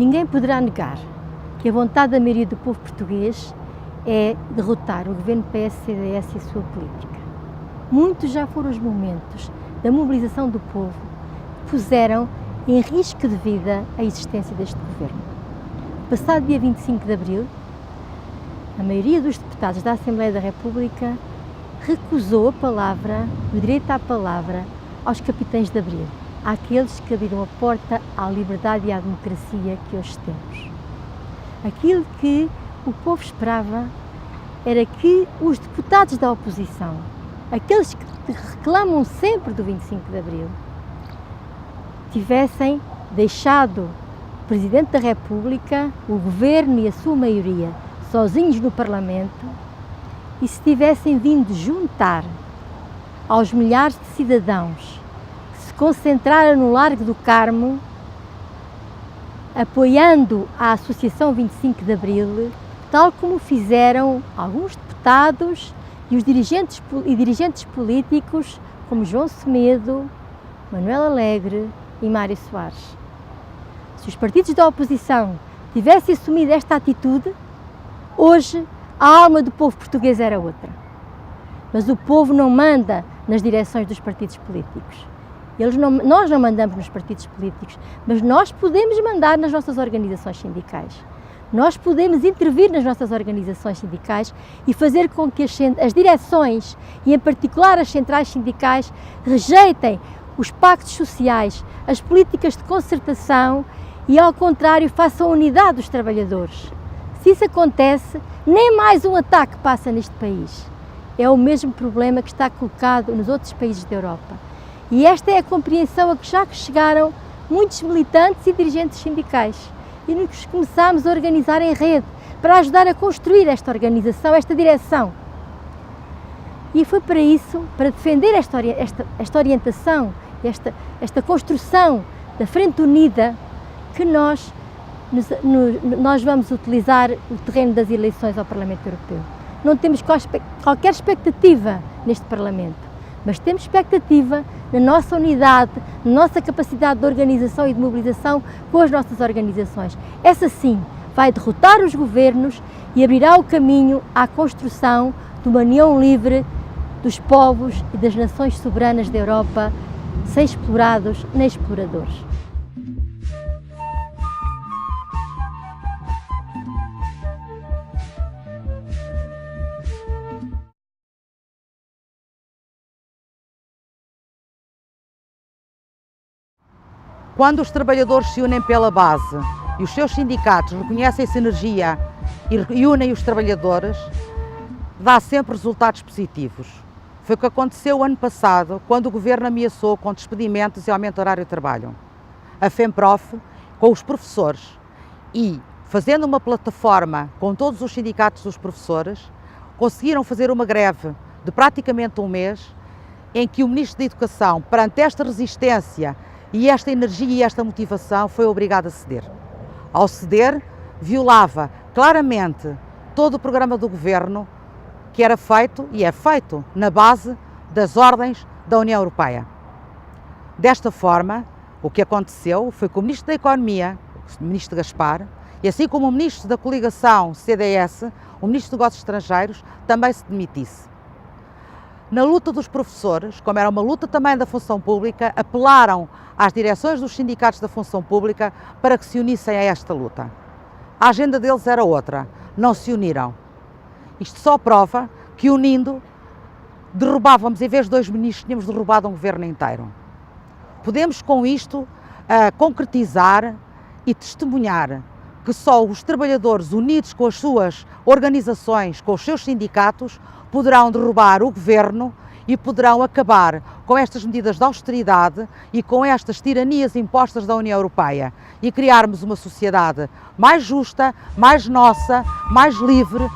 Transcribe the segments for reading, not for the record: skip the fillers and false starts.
Ninguém poderá negar que a vontade da maioria do povo português é derrotar o governo PS-CDS e a sua política. Muitos já foram os momentos da mobilização do povo que puseram em risco de vida a existência deste governo. Passado dia 25 de abril, a maioria dos deputados da Assembleia da República recusou a palavra, o direito à palavra, aos capitães de abril, àqueles que abriram a porta à liberdade e à democracia que hoje temos. Aquilo que o povo esperava era que os deputados da oposição, aqueles que reclamam sempre do 25 de abril, tivessem deixado o Presidente da República, o Governo e a sua maioria sozinhos no Parlamento e se tivessem vindo juntar aos milhares de cidadãos que se concentraram no Largo do Carmo, apoiando a Associação 25 de Abril, tal como fizeram alguns deputados e os dirigentes políticos como João Semedo, Manuel Alegre e Mário Soares. Se os partidos da oposição tivessem assumido esta atitude, hoje a alma do povo português era outra. Mas o povo não manda nas direções dos partidos políticos. Nós não mandamos nos partidos políticos, mas nós podemos mandar nas nossas organizações sindicais. Nós podemos intervir nas nossas organizações sindicais e fazer com que as direções, e em particular as centrais sindicais, rejeitem os pactos sociais, as políticas de concertação e, ao contrário, façam a unidade dos trabalhadores. Se isso acontece, nem mais um ataque passa neste país. É o mesmo problema que está colocado nos outros países da Europa. E esta é a compreensão a que já chegaram muitos militantes e dirigentes sindicais. E nos começámos a organizar em rede para ajudar a construir esta organização, esta direção. E foi para isso, para defender esta orientação, esta construção da Frente Unida, que nós vamos utilizar o terreno das eleições ao Parlamento Europeu. Não temos qualquer expectativa neste Parlamento, mas temos expectativa na nossa unidade, na nossa capacidade de organização e de mobilização com as nossas organizações. Essa sim vai derrotar os governos e abrirá o caminho à construção de uma união livre dos povos e das nações soberanas da Europa, sem explorados nem exploradores. Quando os trabalhadores se unem pela base e os seus sindicatos reconhecem essa energia e unem os trabalhadores, dá sempre resultados positivos. Foi o que aconteceu o ano passado, quando o Governo ameaçou com despedimentos e aumento do horário de trabalho. A FEMPROF, com os professores e fazendo uma plataforma com todos os sindicatos dos professores, conseguiram fazer uma greve de praticamente um mês, em que o Ministro da Educação, perante esta resistência e esta energia e esta motivação, foi obrigado a ceder. Ao ceder, violava claramente todo o programa do Governo, que era feito e é feito na base das ordens da União Europeia. Desta forma, o que aconteceu foi que o Ministro da Economia, o Ministro Gaspar, e assim como o Ministro da Coligação CDS, o Ministro dos Negócios Estrangeiros, também se demitisse. Na luta dos professores, como era uma luta também da função pública, apelaram às direções dos sindicatos da função pública para que se unissem a esta luta. A agenda deles era outra, não se uniram. Isto só prova que, unindo, derrubávamos, em vez de 2 ministros, tínhamos derrubado um governo inteiro. Podemos com isto concretizar e testemunhar que só os trabalhadores unidos com as suas organizações, com os seus sindicatos, poderão derrubar o governo e poderão acabar com estas medidas de austeridade e com estas tiranias impostas da União Europeia e criarmos uma sociedade mais justa, mais nossa, mais livre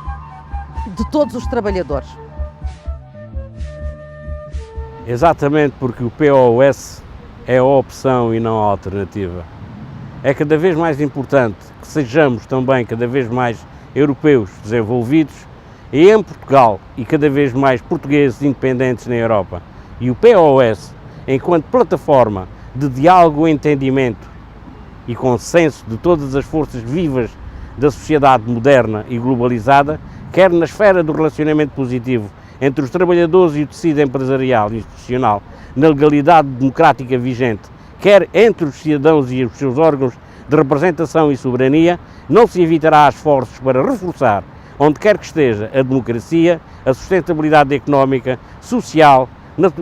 de todos os trabalhadores. Exatamente porque o POS é a opção e não a alternativa. É cada vez mais importante que sejamos também cada vez mais europeus desenvolvidos e em Portugal e cada vez mais portugueses independentes na Europa. E o POS, enquanto plataforma de diálogo e entendimento e consenso de todas as forças vivas da sociedade moderna e globalizada, quer na esfera do relacionamento positivo entre os trabalhadores e o tecido empresarial e institucional, na legalidade democrática vigente, quer entre os cidadãos e os seus órgãos de representação e soberania, não se evitará esforços para reforçar, onde quer que esteja, a democracia, a sustentabilidade económica, social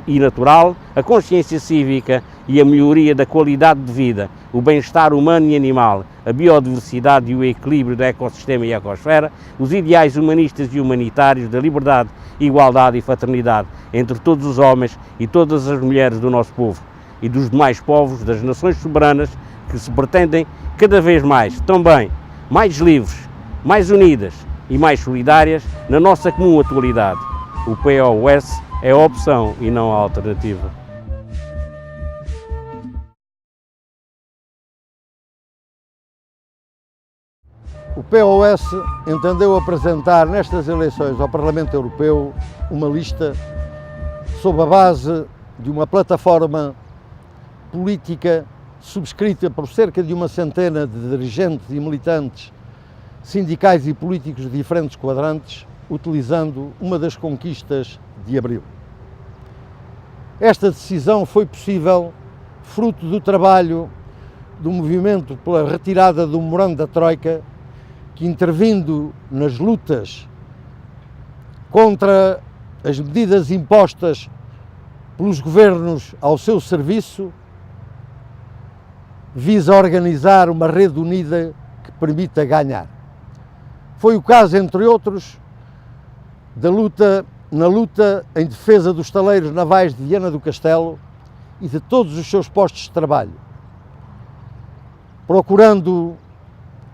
e natural, a consciência cívica e a melhoria da qualidade de vida, o bem-estar humano e animal, a biodiversidade e o equilíbrio do ecossistema e ecosfera, os ideais humanistas e humanitários da liberdade, igualdade e fraternidade entre todos os homens e todas as mulheres do nosso povo e dos demais povos das nações soberanas que se pretendem cada vez mais, também, mais livres, mais unidas e mais solidárias na nossa comum atualidade. O POS é a opção e não a alternativa. O POS entendeu apresentar nestas eleições ao Parlamento Europeu uma lista sob a base de uma plataforma política subscrita por cerca de uma centena de dirigentes e militantes sindicais e políticos de diferentes quadrantes, utilizando uma das conquistas de abril. Esta decisão foi possível fruto do trabalho do movimento pela retirada do memorando da Troika, que, intervindo nas lutas contra as medidas impostas pelos governos ao seu serviço, visa organizar uma rede unida que permita ganhar. Foi o caso, entre outros, na luta em defesa dos estaleiros navais de Viana do Castelo e de todos os seus postos de trabalho, procurando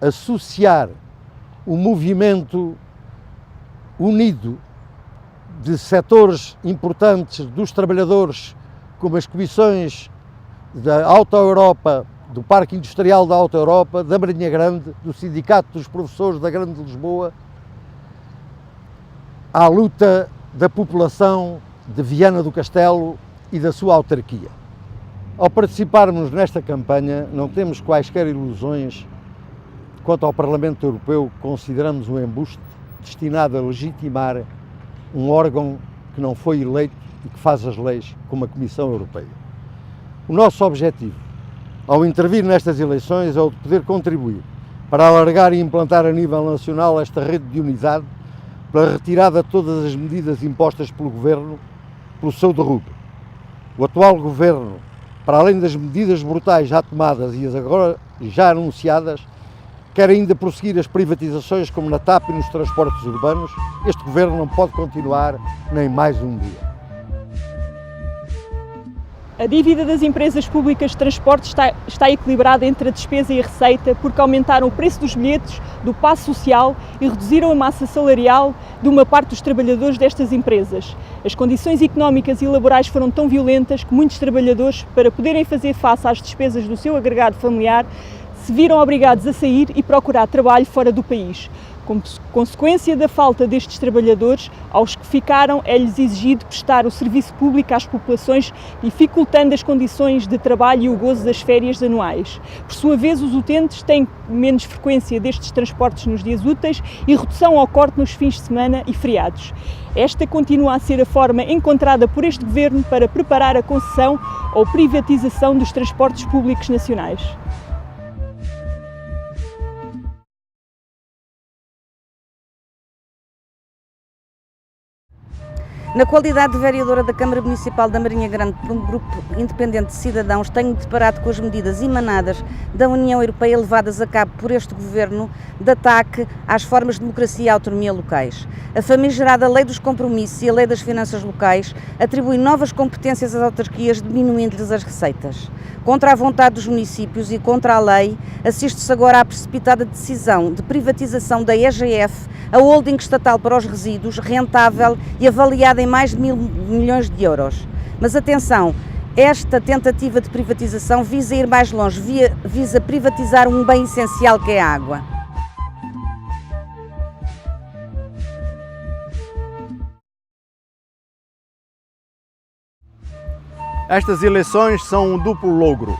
associar o movimento unido de setores importantes dos trabalhadores, como as comissões da Alta Europa, do Parque Industrial da Alta Europa, da Marinha Grande, do Sindicato dos Professores da Grande Lisboa, à luta da população de Viana do Castelo e da sua autarquia. Ao participarmos nesta campanha, não temos quaisquer ilusões quanto ao Parlamento Europeu, que consideramos um embuste destinado a legitimar um órgão que não foi eleito e que faz as leis, como a Comissão Europeia. O nosso objetivo, ao intervir nestas eleições, é o de poder contribuir para alargar e implantar a nível nacional esta rede de unidade pela retirada de todas as medidas impostas pelo Governo pelo seu derrubo. O atual Governo, para além das medidas brutais já tomadas e as agora já anunciadas, quer ainda prosseguir as privatizações como na TAP e nos transportes urbanos. Este Governo não pode continuar nem mais um dia. A dívida das empresas públicas de transportes está equilibrada entre a despesa e a receita porque aumentaram o preço dos bilhetes, do passe social e reduziram a massa salarial de uma parte dos trabalhadores destas empresas. As condições económicas e laborais foram tão violentas que muitos trabalhadores, para poderem fazer face às despesas do seu agregado familiar, se viram obrigados a sair e procurar trabalho fora do país. Como consequência da falta destes trabalhadores, aos que ficaram é-lhes exigido prestar o serviço público às populações, dificultando as condições de trabalho e o gozo das férias anuais. Por sua vez, os utentes têm menos frequência destes transportes nos dias úteis e redução ao corte nos fins de semana e feriados. Esta continua a ser a forma encontrada por este Governo para preparar a concessão ou privatização dos transportes públicos nacionais. Na qualidade de vereadora da Câmara Municipal da Marinha Grande por um grupo independente de cidadãos, tenho deparado com as medidas emanadas da União Europeia levadas a cabo por este Governo de ataque às formas de democracia e autonomia locais. A famigerada Lei dos Compromissos e a Lei das Finanças Locais atribuem novas competências às autarquias, diminuindo-lhes as receitas. Contra a vontade dos municípios e contra a lei, assiste-se agora à precipitada decisão de privatização da EGF, a holding estatal para os resíduos, rentável e avaliada em mais de 1.000 milhões de euros. Mas atenção, esta tentativa de privatização visa ir mais longe, visa privatizar um bem essencial que é a água. Estas eleições são um duplo logro.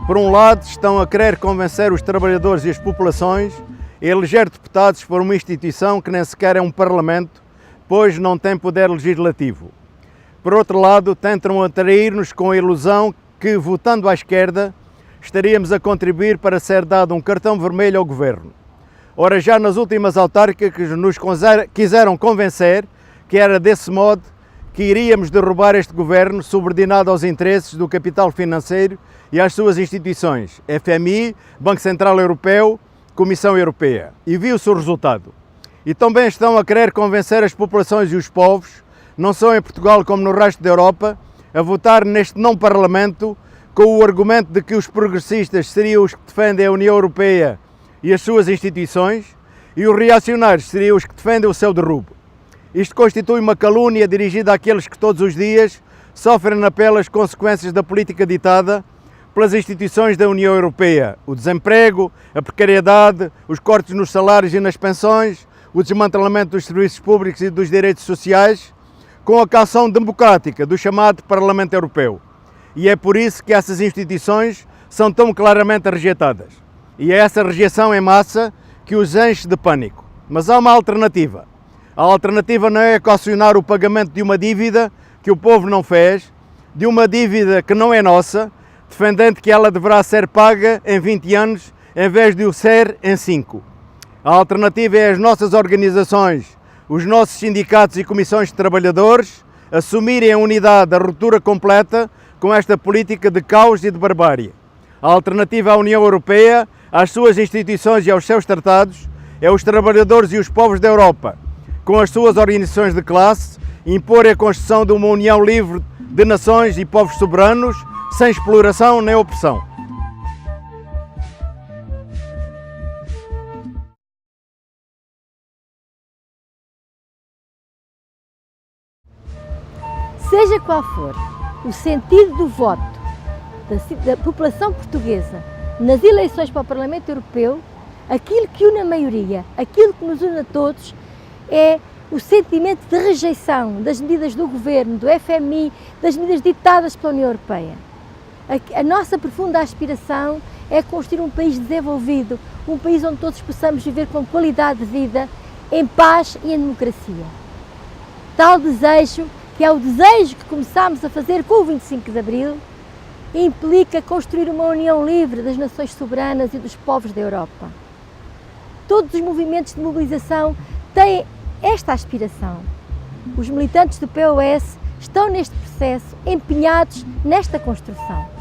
Por um lado, estão a querer convencer os trabalhadores e as populações a eleger deputados por uma instituição que nem sequer é um parlamento, pois não tem poder legislativo. Por outro lado, tentam atrair-nos com a ilusão que, votando à esquerda, estaríamos a contribuir para ser dado um cartão vermelho ao governo. Ora, já nas últimas autárquicas nos quiseram convencer que era desse modo que iríamos derrubar este governo subordinado aos interesses do capital financeiro e às suas instituições, FMI, Banco Central Europeu, Comissão Europeia. E viu-se o resultado. E também estão a querer convencer as populações e os povos, não só em Portugal como no resto da Europa, a votar neste não Parlamento com o argumento de que os progressistas seriam os que defendem a União Europeia e as suas instituições e os reacionários seriam os que defendem o seu derrubo. Isto constitui uma calúnia dirigida àqueles que todos os dias sofrem na pele as consequências da política ditada pelas instituições da União Europeia. O desemprego, a precariedade, os cortes nos salários e nas pensões, o desmantelamento dos serviços públicos e dos direitos sociais, com a caução democrática do chamado Parlamento Europeu. E é por isso que essas instituições são tão claramente rejeitadas. E é essa rejeição em massa que os enche de pânico. Mas há uma alternativa. A alternativa não é equacionar o pagamento de uma dívida que o povo não fez, de uma dívida que não é nossa, defendendo que ela deverá ser paga em 20 anos em vez de o ser em 5. A alternativa é as nossas organizações, os nossos sindicatos e comissões de trabalhadores assumirem a unidade, a ruptura completa com esta política de caos e de barbárie. A alternativa à União Europeia, às suas instituições e aos seus tratados, é os trabalhadores e os povos da Europa, com as suas organizações de classe, impor a construção de uma união livre de nações e povos soberanos, sem exploração nem opressão. Seja qual for o sentido do voto da população portuguesa nas eleições para o Parlamento Europeu, aquilo que une a maioria, aquilo que nos une a todos, é o sentimento de rejeição das medidas do Governo, do FMI, das medidas ditadas pela União Europeia. A nossa profunda aspiração é construir um país desenvolvido, um país onde todos possamos viver com qualidade de vida, em paz e em democracia. Tal desejo, que é o desejo que começámos a fazer com o 25 de Abril, implica construir uma união livre das nações soberanas e dos povos da Europa. Todos os movimentos de mobilização têm esta aspiração. Os militantes do POS estão neste processo empenhados nesta construção.